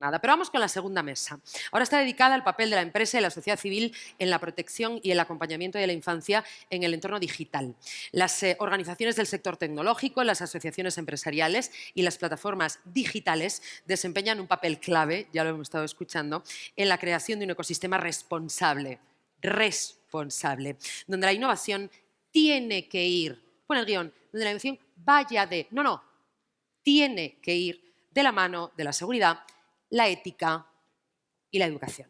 Nada, pero vamos con la segunda mesa. Ahora está dedicada al papel de la empresa y la sociedad civil en la protección y el acompañamiento de la infancia en el entorno digital. Las organizaciones del sector tecnológico, las asociaciones empresariales y las plataformas digitales desempeñan un papel clave, ya lo hemos estado escuchando, en la creación de un ecosistema responsable, donde la innovación tiene que ir, pon el guión, donde la innovación vaya de, no, tiene que ir de la mano de la seguridad, la ética y la educación.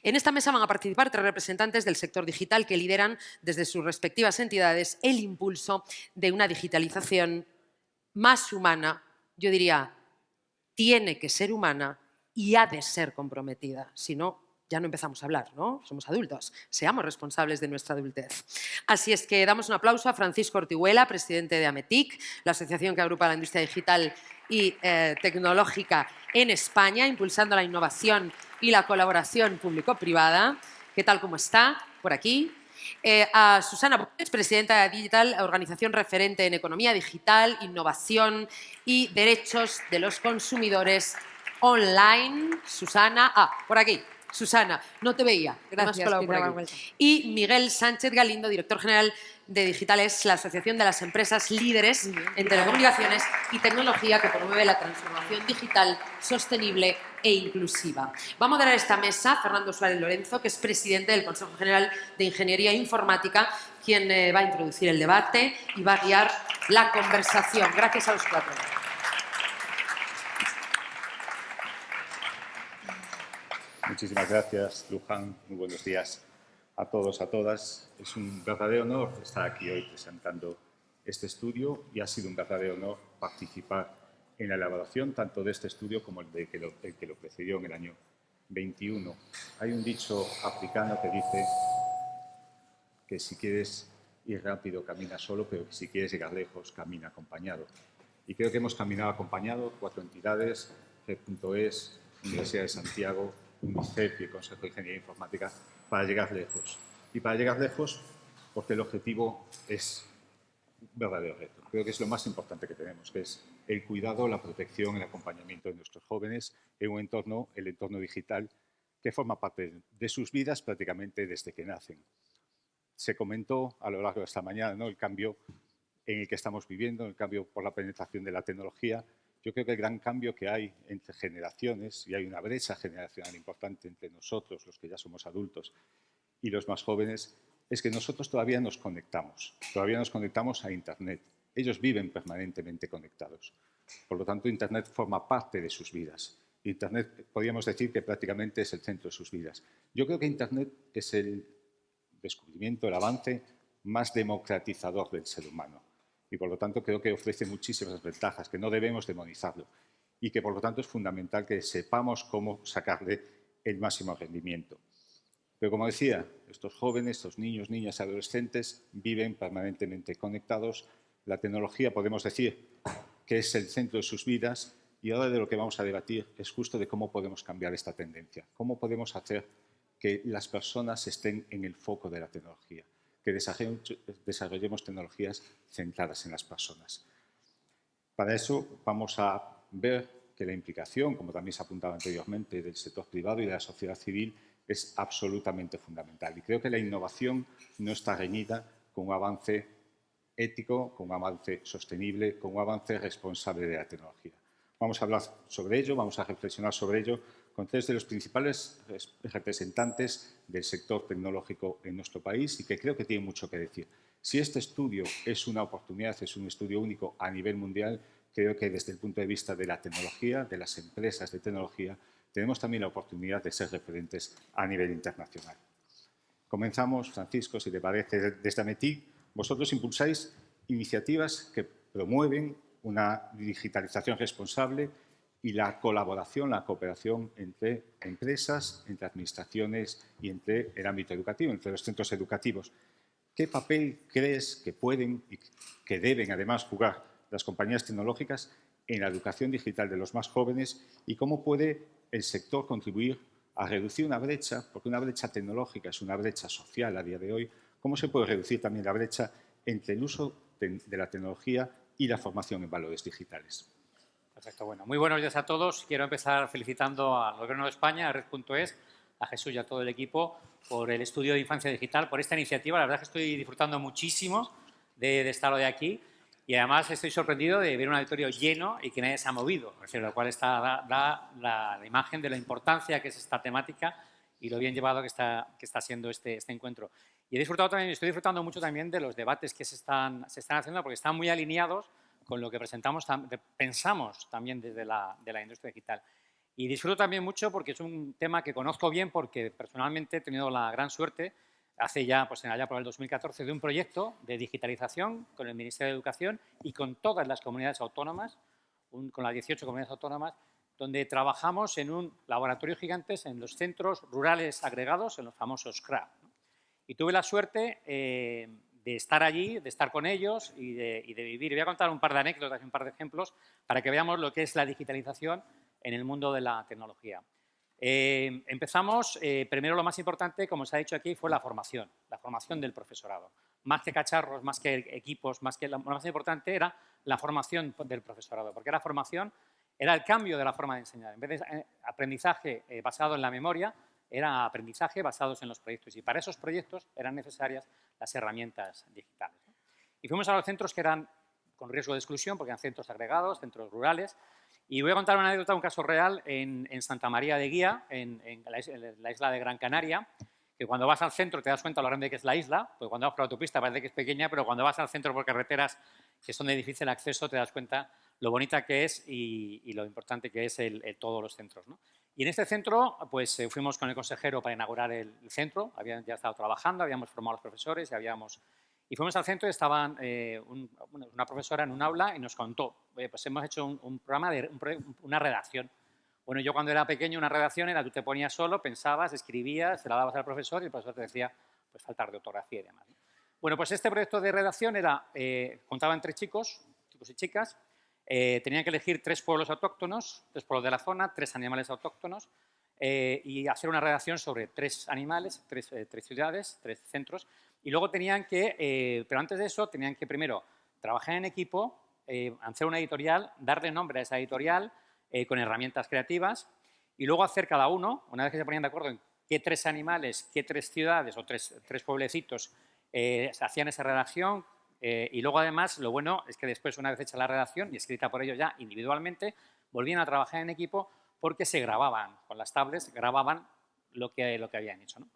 En esta mesa van a participar 3 representantes del sector digital que lideran desde sus respectivas entidades el impulso de una digitalización más humana, yo diría, tiene que ser humana y ha de ser comprometida. Si no, ya no empezamos a hablar, ¿no? Somos adultos, seamos responsables de nuestra adultez. Así es que damos un aplauso a Francisco Ortiguela, presidente de AMETIC, la asociación que agrupa la industria digital y tecnológica en España, impulsando la innovación y la colaboración público-privada. ¿Qué tal, cómo está? Por aquí. A Susana Bosch, presidenta de Digital, organización referente en economía digital, innovación y derechos de los consumidores online. Susana, por aquí. Susana, no te veía. Gracias, Pilar. Y Miguel Sánchez Galindo, director general de Digitales, la asociación de las empresas líderes en telecomunicaciones y tecnología que promueve la transformación digital sostenible e inclusiva. Va a moderar esta mesa Fernando Suárez Lorenzo, que es presidente del Consejo General de Ingeniería Informática, quien va a introducir el debate y va a guiar la conversación. Gracias a los 4. Muchísimas gracias, Luján. Muy buenos días a todos, a todas. Es un verdadero honor estar aquí hoy presentando este estudio y ha sido un verdadero honor participar en la elaboración tanto de este estudio como el que lo precedió en el año 21. Hay un dicho africano que dice que si quieres ir rápido, camina solo, pero que si quieres llegar lejos, camina acompañado. Y creo que hemos caminado acompañado 4 entidades, Red.es, Universidad de Santiago, UNICEF y el Consejo de Ingeniería Informática, para llegar lejos. Y para llegar lejos, porque el objetivo es un verdadero reto. Creo que es lo más importante que tenemos, que es el cuidado, la protección, el acompañamiento de nuestros jóvenes en un entorno, el entorno digital, que forma parte de sus vidas prácticamente desde que nacen. Se comentó a lo largo de esta mañana, ¿no?, el cambio en el que estamos viviendo, el cambio por la penetración de la tecnología. Yo creo que el gran cambio que hay entre generaciones, y hay una brecha generacional importante entre nosotros, los que ya somos adultos, y los más jóvenes, es que nosotros todavía nos conectamos a Internet. Ellos viven permanentemente conectados. Por lo tanto, Internet forma parte de sus vidas. Internet, podríamos decir que prácticamente es el centro de sus vidas. Yo creo que Internet es el descubrimiento, el avance más democratizador del ser humano. Y por lo tanto creo que ofrece muchísimas ventajas, que no debemos demonizarlo y que por lo tanto es fundamental que sepamos cómo sacarle el máximo rendimiento. Pero como decía, estos jóvenes, estos niños, niñas, adolescentes viven permanentemente conectados. La tecnología podemos decir que es el centro de sus vidas y ahora de lo que vamos a debatir es justo de cómo podemos cambiar esta tendencia, cómo podemos hacer que las personas estén en el foco de la tecnología, que desarrollemos tecnologías centradas en las personas. Para eso vamos a ver que la implicación, como también se ha apuntado anteriormente, del sector privado y de la sociedad civil es absolutamente fundamental. Y creo que la innovación no está reñida con un avance ético, con un avance sostenible, con un avance responsable de la tecnología. Vamos a hablar sobre ello, vamos a reflexionar sobre ello con 3 de los principales representantes del sector tecnológico en nuestro país y que creo que tienen mucho que decir. Si este estudio es una oportunidad, es un estudio único a nivel mundial, creo que desde el punto de vista de la tecnología, de las empresas de tecnología, tenemos también la oportunidad de ser referentes a nivel internacional. Comenzamos, Francisco, si te parece, desde AMETIC. Vosotros impulsáis iniciativas que promueven una digitalización responsable y la colaboración, la cooperación entre empresas, entre administraciones y entre el ámbito educativo, entre los centros educativos. ¿Qué papel crees que pueden y que deben, además, jugar las compañías tecnológicas en la educación digital de los más jóvenes y cómo puede el sector contribuir a reducir una brecha, porque una brecha tecnológica es una brecha social a día de hoy, cómo se puede reducir también la brecha entre el uso de la tecnología y la formación en valores digitales? Perfecto, bueno. Muy buenos días a todos. Quiero empezar felicitando al Gobierno de España, a Red.es, a Jesús y a todo el equipo por el estudio de infancia digital, por esta iniciativa. La verdad es que estoy disfrutando muchísimo de estar hoy aquí y además estoy sorprendido de ver un auditorio lleno y que nadie se ha movido, lo cual da la imagen de la importancia que es esta temática y lo bien llevado que está siendo este encuentro. Y estoy disfrutando mucho también de los debates que se están haciendo porque están muy alineados con lo que pensamos también desde la industria digital. Y disfruto también mucho porque es un tema que conozco bien porque personalmente he tenido la gran suerte, allá por el 2014, de un proyecto de digitalización con el Ministerio de Educación y con todas las comunidades autónomas, con las 18 comunidades autónomas, donde trabajamos en un laboratorio gigantes en los centros rurales agregados, en los famosos CRA. Y tuve la suerte de estar allí, de estar con ellos y de vivir. Voy a contar un par de anécdotas y un par de ejemplos para que veamos lo que es la digitalización en el mundo de la tecnología. Empezamos, primero lo más importante, como se ha dicho aquí, fue la formación del profesorado. Más que cacharros, más que equipos, lo más importante era la formación del profesorado, porque la formación era el cambio de la forma de enseñar. En vez de aprendizaje basado en la memoria, era aprendizaje basados en los proyectos y para esos proyectos eran necesarias las herramientas digitales. Y fuimos a los centros que eran con riesgo de exclusión, porque eran centros agregados, centros rurales, y voy a contar una anécdota, un caso real en Santa María de Guía, en la isla de Gran Canaria, que cuando vas al centro te das cuenta de lo grande que es la isla, porque cuando vas por autopista parece que es pequeña, pero cuando vas al centro por carreteras que son de difícil acceso te das cuenta lo bonita que es y lo importante que es todos los centros, ¿no? Y en este centro pues fuimos con el consejero para inaugurar el centro, habían ya estado trabajando, habíamos formado a los profesores y fuimos al centro y estaban una profesora en un aula y nos contó, pues hemos hecho un programa una redacción. Bueno, yo cuando era pequeño una redacción era tú te ponías solo, pensabas, escribías, se la dabas al profesor y el profesor te decía pues faltar de ortografía y demás, ¿no? Bueno, pues este proyecto de redacción contaban 3 chicos y chicas, tenían que elegir 3 pueblos autóctonos, 3 pueblos de la zona, 3 animales autóctonos y hacer una redacción sobre 3 animales, 3 ciudades, 3 centros. Y luego tenían pero antes de eso, tenían que primero trabajar en equipo, hacer una editorial, darle nombre a esa editorial con herramientas creativas y luego hacer cada uno, una vez que se ponían de acuerdo en qué 3 animales, qué 3 ciudades o 3 pueblecitos se hacían esa redacción. Y luego, además, lo bueno es que después, una vez hecha la redacción y escrita por ellos ya individualmente, volvían a trabajar en equipo porque se grababan con las tablets, grababan lo que habían hecho, ¿no?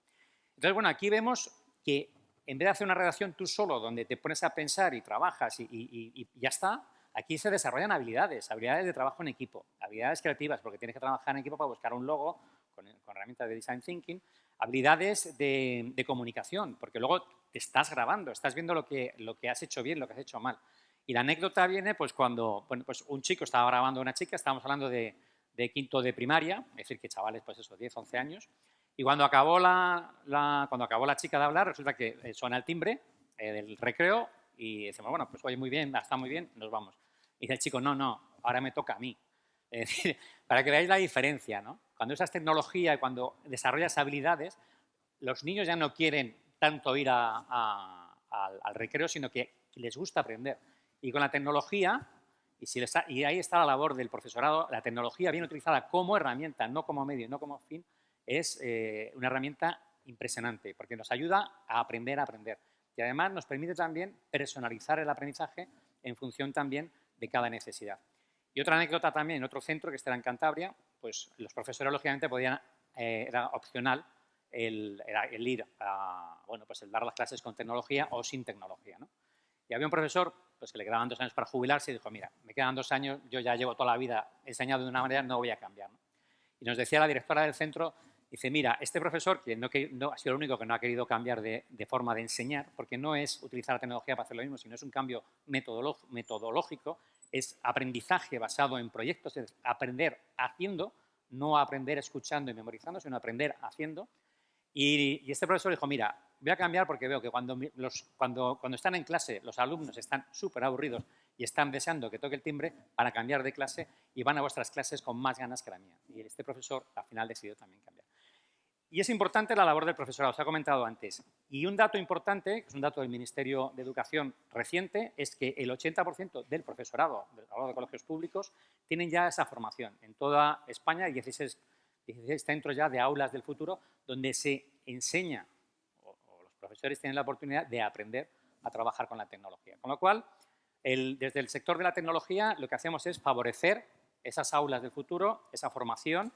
Entonces, bueno, aquí vemos que en vez de hacer una redacción tú solo, donde te pones a pensar y trabajas y ya está, aquí se desarrollan habilidades de trabajo en equipo, habilidades creativas, porque tienes que trabajar en equipo para buscar un logo con herramientas de design thinking, habilidades de comunicación, porque luego te estás grabando, estás viendo lo que has hecho bien, lo que has hecho mal. Y la anécdota viene pues cuando pues un chico estaba grabando a una chica, estábamos hablando de quinto de primaria, es decir, que chavales, pues eso, 10, 11 años, y cuando acabó la chica de hablar, resulta que suena el timbre del recreo y decimos, bueno, pues oye, muy bien, está muy bien, nos vamos. Y dice el chico, no, ahora me toca a mí. Es decir, para que veáis la diferencia, ¿no? Cuando usas tecnología y cuando desarrollas habilidades, los niños ya no quieren tanto ir al recreo, sino que les gusta aprender. Y con la tecnología, y ahí está la labor del profesorado, la tecnología bien utilizada como herramienta, no como medio, no como fin, es una herramienta impresionante, porque nos ayuda a aprender. Y además nos permite también personalizar el aprendizaje en función también de cada necesidad. Y otra anécdota también, en otro centro que está en Cantabria, pues los profesores lógicamente podían, era opcional el ir pues el dar las clases con tecnología o sin tecnología, ¿no? Y había un profesor pues, que le quedaban 2 años para jubilarse y dijo, mira, me quedan 2 años, yo ya llevo toda la vida enseñado de una manera, no voy a cambiar, ¿no? Y nos decía la directora del centro, dice, mira, este profesor, que no ha sido el único que no ha querido cambiar de forma de enseñar, porque no es utilizar la tecnología para hacer lo mismo, sino es un cambio metodológico, es aprendizaje basado en proyectos, es aprender haciendo, no aprender escuchando y memorizando, sino aprender haciendo. Y este profesor dijo, mira, voy a cambiar porque veo que cuando están en clase los alumnos están súper aburridos y están deseando que toque el timbre para cambiar de clase y van a vuestras clases con más ganas que la mía. Y este profesor al final decidió también cambiar. Y es importante la labor del profesorado, se ha comentado antes. Y un dato importante, que es un dato del Ministerio de Educación reciente, es que el 80% del profesorado de colegios públicos tienen ya esa formación. En toda España hay 16 centros ya de aulas del futuro donde se enseña, o los profesores tienen la oportunidad de aprender a trabajar con la tecnología. Con lo cual, desde el sector de la tecnología lo que hacemos es favorecer esas aulas del futuro, esa formación,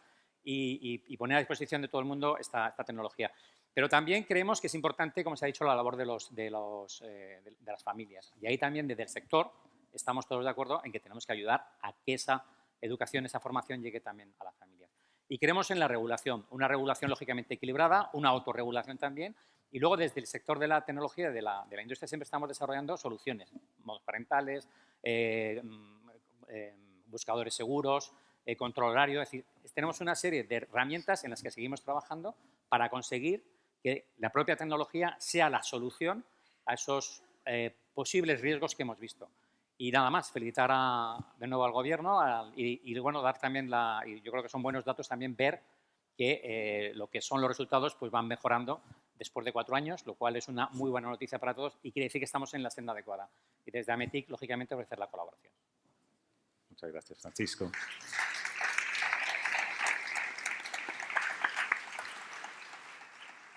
y poner a disposición de todo el mundo esta tecnología. Pero también creemos que es importante, como se ha dicho, la labor de las familias. Y ahí también, desde el sector, estamos todos de acuerdo en que tenemos que ayudar a que esa educación, esa formación llegue también a las familias. Y creemos en la regulación, una regulación lógicamente equilibrada, una autorregulación también, y luego desde el sector de la tecnología, de la industria, siempre estamos desarrollando soluciones, modos parentales, buscadores seguros, control horario. Es decir, tenemos una serie de herramientas en las que seguimos trabajando para conseguir que la propia tecnología sea la solución a esos posibles riesgos que hemos visto. Y nada más, felicitar de nuevo al Gobierno y bueno, dar también y yo creo que son buenos datos también ver que lo que son los resultados pues van mejorando después de 4 años, lo cual es una muy buena noticia para todos y quiere decir que estamos en la senda adecuada. Y desde AMETIC, lógicamente, ofrecer la colaboración. Muchas gracias, Francisco.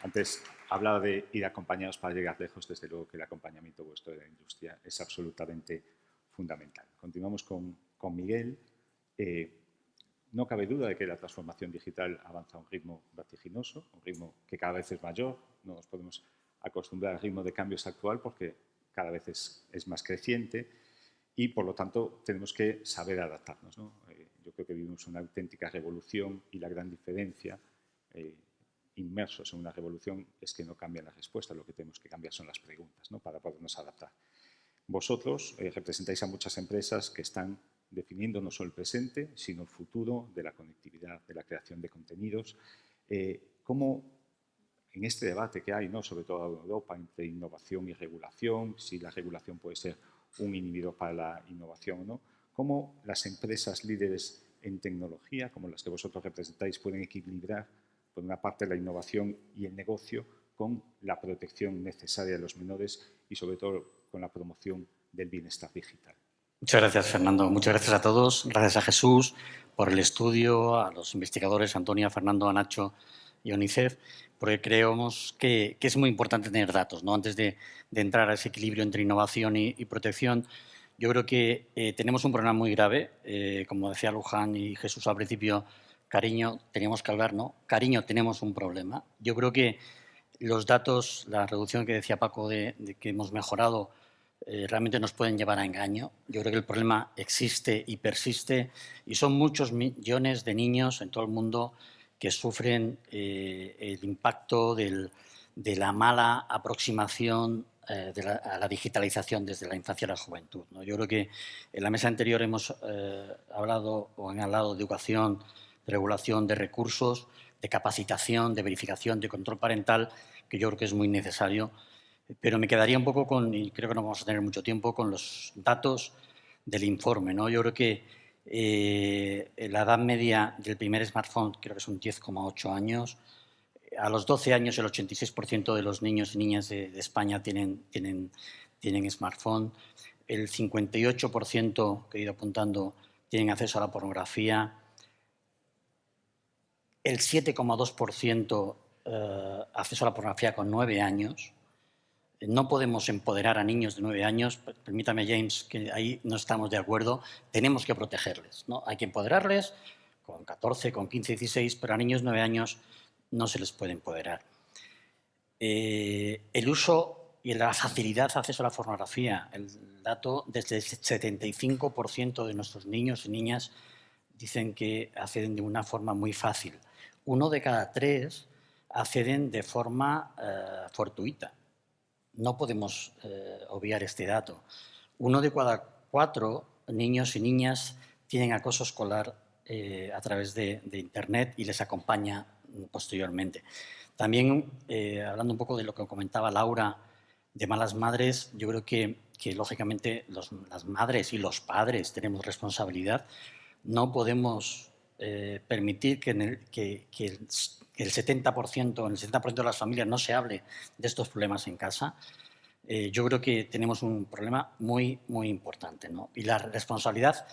Antes hablaba de ir acompañados para llegar lejos. Desde luego que el acompañamiento vuestro de la industria es absolutamente fundamental. Continuamos con Miguel. No cabe duda de que la transformación digital avanza a un ritmo vertiginoso, un ritmo que cada vez es mayor. No nos podemos acostumbrar al ritmo de cambios actual porque cada vez es más creciente y, por lo tanto, tenemos que saber adaptarnos, ¿no? Yo creo que vivimos una auténtica revolución y la gran diferencia, inmersos en una revolución, es que no cambian las respuestas, lo que tenemos que cambiar son las preguntas, ¿no? Para podernos adaptar. Vosotros representáis a muchas empresas que están definiendo no solo el presente, sino el futuro de la conectividad, de la creación de contenidos. ¿Cómo en este debate que hay, ¿no?, sobre todo en Europa, entre innovación y regulación, si la regulación puede ser un inhibidor para la innovación o no, cómo las empresas líderes en tecnología, como las que vosotros representáis, pueden equilibrar, por una parte, la innovación y el negocio con la protección necesaria de los menores y, sobre todo, con la promoción del bienestar digital? Muchas gracias, Fernando. Muchas gracias a todos. Gracias a Jesús por el estudio, a los investigadores, Antonia, Fernando, a Nacho y a UNICEF, porque creemos que es muy importante tener datos, ¿no? Antes de entrar a ese equilibrio entre innovación y protección, yo creo que tenemos un problema muy grave. Como decía Luján y Jesús al principio, cariño, teníamos que hablar, ¿no? Cariño, tenemos un problema. Yo creo que los datos, la reducción que decía Paco de que hemos mejorado, realmente nos pueden llevar a engaño. Yo creo que el problema existe y persiste y son muchos millones de niños en todo el mundo que sufren el impacto de la mala aproximación a la digitalización desde la infancia a la juventud, ¿no? Yo creo que en la mesa anterior hemos hablado de educación, de regulación de recursos, de capacitación, de verificación, de control parental, que yo creo que es muy necesario. Pero me quedaría un poco con, y creo que no vamos a tener mucho tiempo, con los datos del informe, ¿no? Yo creo que la edad media del primer smartphone creo que son 10,8 años. A los 12 años el 86% de los niños y niñas de España tienen smartphone. El 58% que he ido apuntando tienen acceso a la pornografía. El 7,2% acceso a la pornografía con 9 años. No podemos empoderar a niños de 9 años. Permítame, James, que ahí no estamos de acuerdo. Tenemos que protegerles, ¿no? Hay que empoderarles con 14, con 15, 16, pero a niños de 9 años no se les puede empoderar. El uso y la facilidad de acceso a la pornografía. El dato, desde el 75% de nuestros niños y niñas dicen que acceden de una forma muy fácil. 1 de cada 3 acceden de forma fortuita. No podemos obviar este dato. 1 de cada 4 niños y niñas tienen acoso escolar a través de Internet y les acompaña posteriormente. También, hablando un poco de lo que comentaba Laura, de malas madres, yo creo que lógicamente las madres y los padres tenemos responsabilidad. No podemos permitir que en el 70% de las familias no se hable de estos problemas en casa, yo creo que tenemos un problema muy, muy importante, ¿no? Y la responsabilidad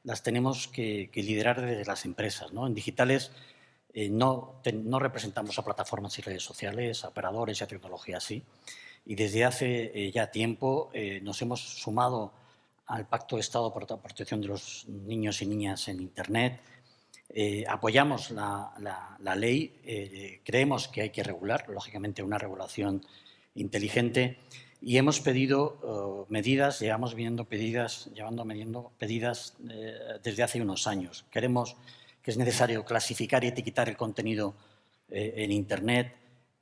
las tenemos que liderar desde las empresas, ¿no? En digitales no representamos a plataformas y redes sociales, a operadores y a tecnología así. Y desde hace ya tiempo nos hemos sumado al Pacto de Estado por la protección de los niños y niñas en Internet. Apoyamos la ley, creemos que hay que regular, lógicamente una regulación inteligente, y hemos pedido medidas, llevando pedidas desde hace unos años. Creemos que es necesario clasificar y etiquetar el contenido en Internet.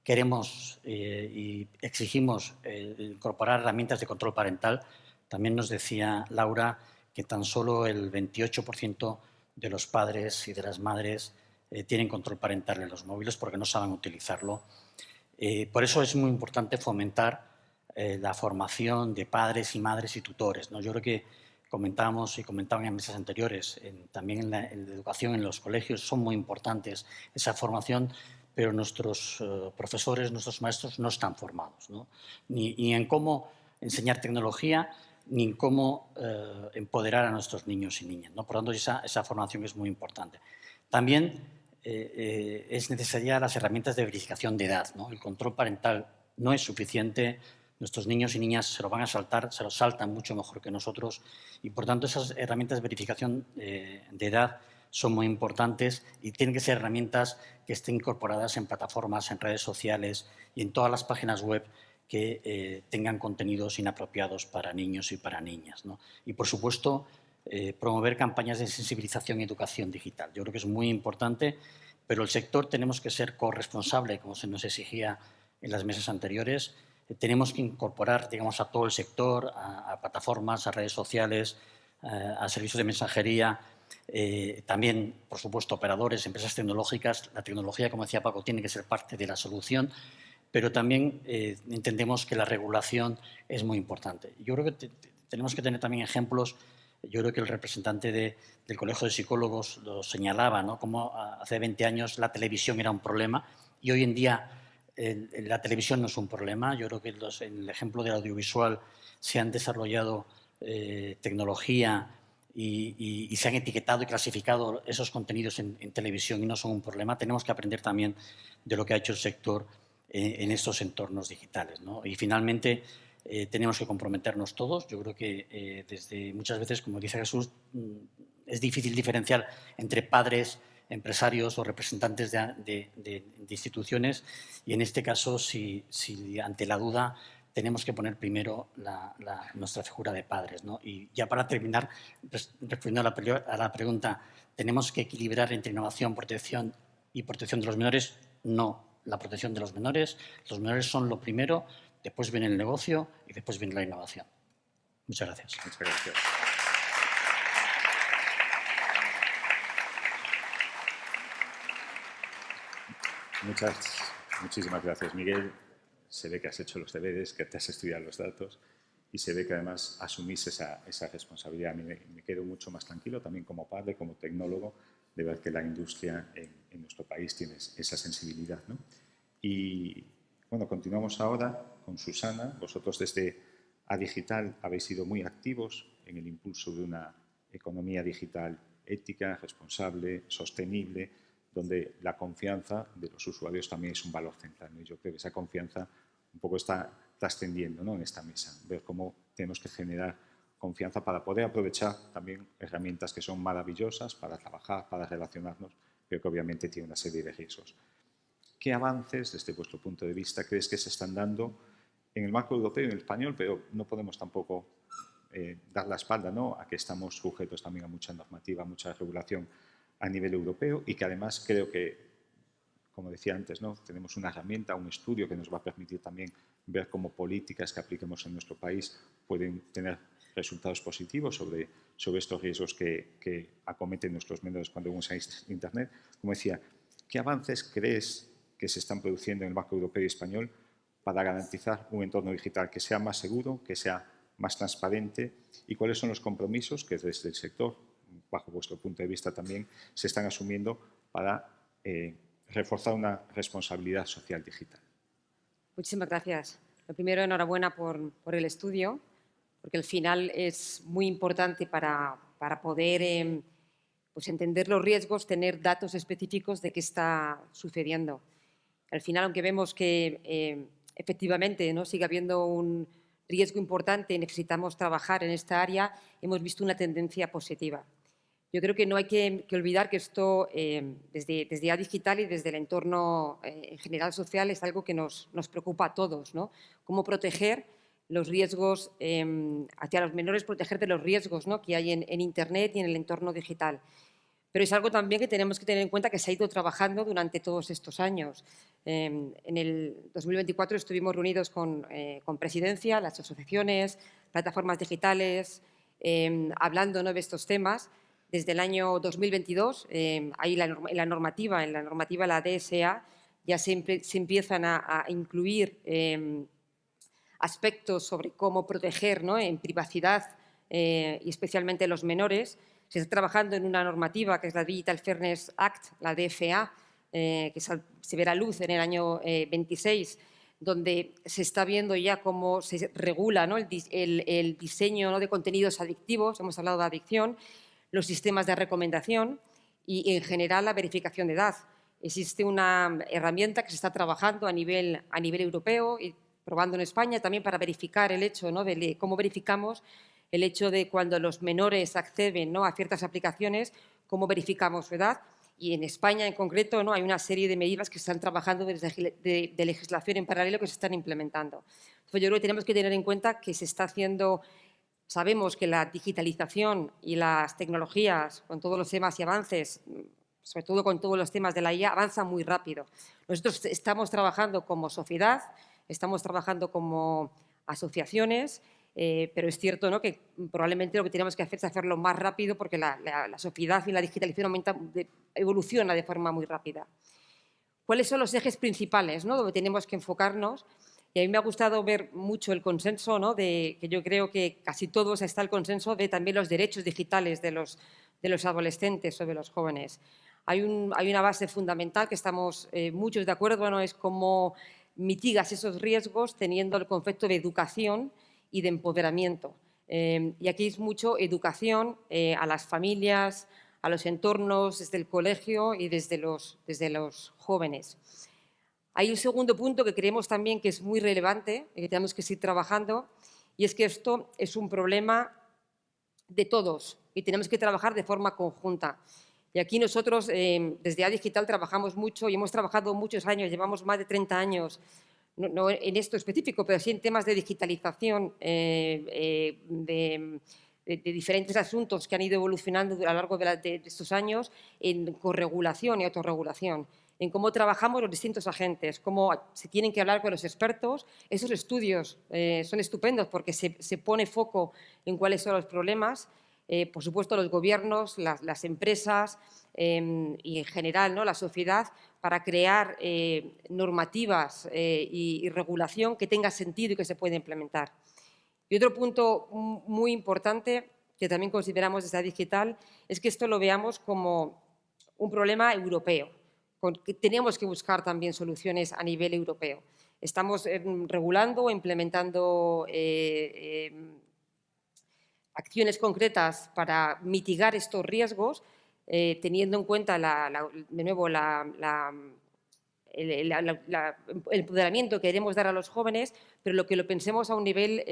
Queremos y exigimos incorporar herramientas de control parental. También nos decía Laura que tan solo el 28% de los padres y de las madres tienen control parental en los móviles porque no saben utilizarlo. Por eso es muy importante fomentar la formación de padres y madres y tutores, ¿no? Yo creo que comentaban en mesas anteriores, también en la educación en los colegios son muy importantes esa formación, pero nuestros profesores, nuestros maestros no están formados, ¿no? Ni en cómo enseñar tecnología, ni en cómo empoderar a nuestros niños y niñas, ¿no? Por lo tanto, esa formación es muy importante. También es necesaria las herramientas de verificación de edad, ¿no? El control parental no es suficiente. Nuestros niños y niñas se lo van a saltar, se lo saltan mucho mejor que nosotros y, por tanto, esas herramientas de verificación de edad son muy importantes y tienen que ser herramientas que estén incorporadas en plataformas, en redes sociales y en todas las páginas web que tengan contenidos inapropiados para niños y para niñas, ¿no? Y, por supuesto, promover campañas de sensibilización y educación digital. Yo creo que es muy importante, pero el sector tenemos que ser corresponsable, como se nos exigía en las mesas anteriores. Tenemos que incorporar, digamos, a todo el sector, a plataformas, a redes sociales, a servicios de mensajería, también, por supuesto, operadores, empresas tecnológicas. La tecnología, como decía Paco, tiene que ser parte de la solución, pero también entendemos que la regulación es muy importante. Yo creo que tenemos que tener también ejemplos. Yo creo que el representante del Colegio de Psicólogos lo señalaba, ¿no? Como hace 20 años la televisión era un problema y hoy en día la televisión no es un problema. Yo creo que en el ejemplo del audiovisual se han desarrollado tecnología y se han etiquetado y clasificado esos contenidos en televisión y no son un problema. Tenemos que aprender también de lo que ha hecho el sector en estos entornos digitales, ¿no? Y finalmente tenemos que comprometernos todos. Yo creo que desde muchas veces, como dice Jesús, es difícil diferenciar entre padres, empresarios o representantes de instituciones y en este caso, si ante la duda tenemos que poner primero nuestra figura de padres, ¿no? Y ya para terminar, respondiendo a la pregunta, ¿tenemos que equilibrar entre innovación, protección y protección de los menores? No. La protección de los menores son lo primero, después viene el negocio y después viene la innovación. Muchas gracias. Muchas gracias. Muchísimas gracias, Miguel. Se ve que has hecho los deberes, que te has estudiado los datos y se ve que además asumís esa responsabilidad. A mí me quedo mucho más tranquilo también como padre, como tecnólogo, de ver que la industria en nuestro país tiene esa sensibilidad, ¿no? Y bueno, continuamos ahora con Susana. Vosotros desde Adigital habéis sido muy activos en el impulso de una economía digital ética, responsable, sostenible, donde la confianza de los usuarios también es un valor central, ¿no? Y yo creo que esa confianza un poco está trascendiendo, ¿no?, en esta mesa, ver cómo tenemos que generar confianza para poder aprovechar también herramientas que son maravillosas para trabajar, para relacionarnos, pero que obviamente tienen una serie de riesgos. ¿Qué avances, desde vuestro punto de vista, crees que se están dando en el marco europeo y en el español? Pero no podemos tampoco dar la espalda, ¿no?, a que estamos sujetos también a mucha normativa, a mucha regulación a nivel europeo y que además creo que, como decía antes, ¿no?, tenemos una herramienta, un estudio que nos va a permitir también ver cómo políticas que apliquemos en nuestro país pueden tener resultados positivos sobre estos riesgos que acometen nuestros menores cuando usan Internet. Como decía, ¿qué avances crees que se están produciendo en el marco europeo y español para garantizar un entorno digital que sea más seguro, que sea más transparente? ¿Y cuáles son los compromisos que desde el sector bajo vuestro punto de vista también, se están asumiendo para reforzar una responsabilidad social digital? Muchísimas gracias. Lo primero, enhorabuena por el estudio, porque al final es muy importante para poder pues entender los riesgos, tener datos específicos de qué está sucediendo. Al final, aunque vemos que efectivamente ¿no? sigue habiendo un riesgo importante y necesitamos trabajar en esta área, hemos visto una tendencia positiva. Yo creo que no hay que olvidar que esto, desde A Digital y desde el entorno en general social, es algo que nos preocupa a todos, ¿no? Cómo proteger los riesgos hacia los menores, proteger de los riesgos ¿no? que hay en Internet y en el entorno digital. Pero es algo también que tenemos que tener en cuenta que se ha ido trabajando durante todos estos años. En el 2024 estuvimos reunidos con Presidencia, las asociaciones, plataformas digitales, hablando ¿no? de estos temas. Desde el año 2022, ahí en la normativa, la DSA, ya se empiezan a incluir aspectos sobre cómo proteger ¿no? en privacidad y especialmente los menores. Se está trabajando en una normativa que es la Digital Fairness Act, la DFA, que se verá luz en el año 26, donde se está viendo ya cómo se regula ¿no? el diseño ¿no? de contenidos adictivos, hemos hablado de adicción, los sistemas de recomendación y, en general, la verificación de edad. Existe una herramienta que se está trabajando a nivel europeo y probando en España también para verificar el hecho ¿no? de cómo verificamos el hecho de cuando los menores acceden ¿no? a ciertas aplicaciones, cómo verificamos su edad. Y en España, en concreto, ¿no? hay una serie de medidas que se están trabajando de legislación en paralelo que se están implementando. Entonces, yo creo que tenemos que tener en cuenta que se está haciendo. Sabemos que la digitalización y las tecnologías, con todos los temas y avances, sobre todo con todos los temas de la IA, avanzan muy rápido. Nosotros estamos trabajando como sociedad, estamos trabajando como asociaciones, pero es cierto ¿no? que probablemente lo que tenemos que hacer es hacerlo más rápido porque la sociedad y la digitalización evoluciona de forma muy rápida. ¿Cuáles son los ejes principales ¿no? donde tenemos que enfocarnos? Y a mí me ha gustado ver mucho el consenso, ¿no? que yo creo que casi todos está el consenso de también los derechos digitales de los adolescentes o de los jóvenes. Hay una base fundamental que estamos muchos de acuerdo, ¿no? es cómo mitigas esos riesgos teniendo el concepto de educación y de empoderamiento. Y aquí es mucho educación a las familias, a los entornos, desde el colegio y desde los jóvenes. Hay un segundo punto que creemos también que es muy relevante y que tenemos que seguir trabajando, y es que esto es un problema de todos y tenemos que trabajar de forma conjunta. Y aquí nosotros, desde A Digital, trabajamos mucho y hemos trabajado muchos años, llevamos más de 30 años, no en esto específico, pero sí en temas de digitalización, de diferentes asuntos que han ido evolucionando a lo largo de estos años en corregulación y autorregulación, en cómo trabajamos los distintos agentes, cómo se tienen que hablar con los expertos. Esos estudios son estupendos porque se pone foco en cuáles son los problemas. Por supuesto, los gobiernos, las empresas y, en general, ¿no? la sociedad, para crear normativas y regulación que tenga sentido y que se pueda implementar. Y otro punto muy importante que también consideramos desde Digital es que esto lo veamos como un problema europeo, que tenemos que buscar también soluciones a nivel europeo. Estamos regulando o implementando acciones concretas para mitigar estos riesgos, teniendo en cuenta, de nuevo, el empoderamiento que queremos dar a los jóvenes, pero lo pensemos a un nivel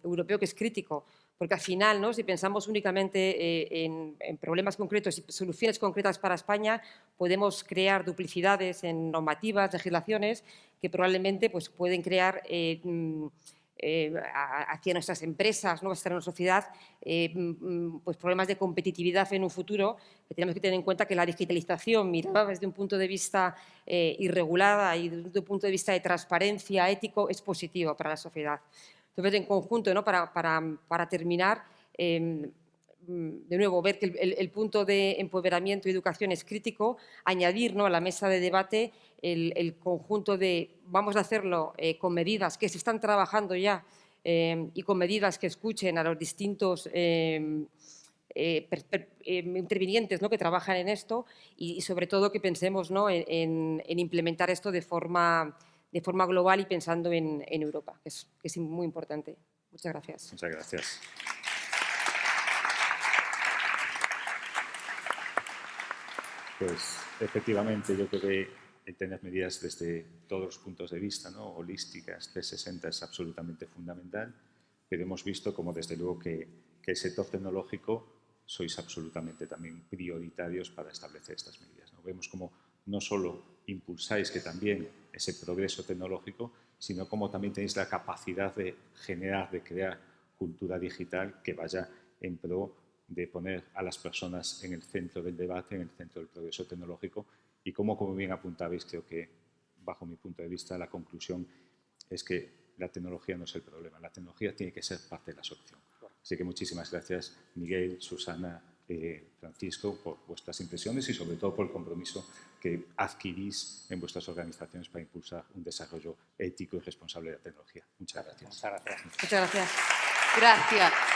europeo que es crítico, porque al final, ¿no? si pensamos únicamente en problemas concretos y soluciones concretas para España, podemos crear duplicidades en normativas, legislaciones, que probablemente pues, pueden crear hacia nuestras empresas, ¿no? hacia nuestra sociedad, pues problemas de competitividad en un futuro, que tenemos que tener en cuenta que la digitalización, mirada desde un punto de vista irregulada y desde un punto de vista de transparencia ético, es positivo para la sociedad. Entonces, en conjunto, ¿no? para terminar, de nuevo, ver que el punto de empoderamiento y educación es crítico, añadir, ¿no? a la mesa de debate el conjunto de vamos a hacerlo con medidas que se están trabajando ya y con medidas que escuchen a los distintos intervinientes, ¿no?, que trabajan en esto y sobre todo que pensemos, ¿no?, en implementar esto de forma global y pensando en Europa, que es muy importante. Muchas gracias. Muchas gracias. Pues efectivamente yo creo que el tener medidas desde todos los puntos de vista, ¿no?, holísticas, 360 es absolutamente fundamental, pero hemos visto como desde luego que el sector tecnológico sois absolutamente también prioritarios para establecer estas medidas, ¿no? Vemos como no solo impulsáis que también ese progreso tecnológico, sino como también tenéis la capacidad de generar, de crear cultura digital que vaya en pro de poner a las personas en el centro del debate, en el centro del progreso tecnológico y como bien apuntabais, creo que bajo mi punto de vista la conclusión es que la tecnología no es el problema, la tecnología tiene que ser parte de la solución. Así que muchísimas gracias Miguel, Susana, Francisco por vuestras impresiones y sobre todo por el compromiso que adquirís en vuestras organizaciones para impulsar un desarrollo ético y responsable de la tecnología. Muchas gracias. Muchas gracias. Muchas gracias. Gracias.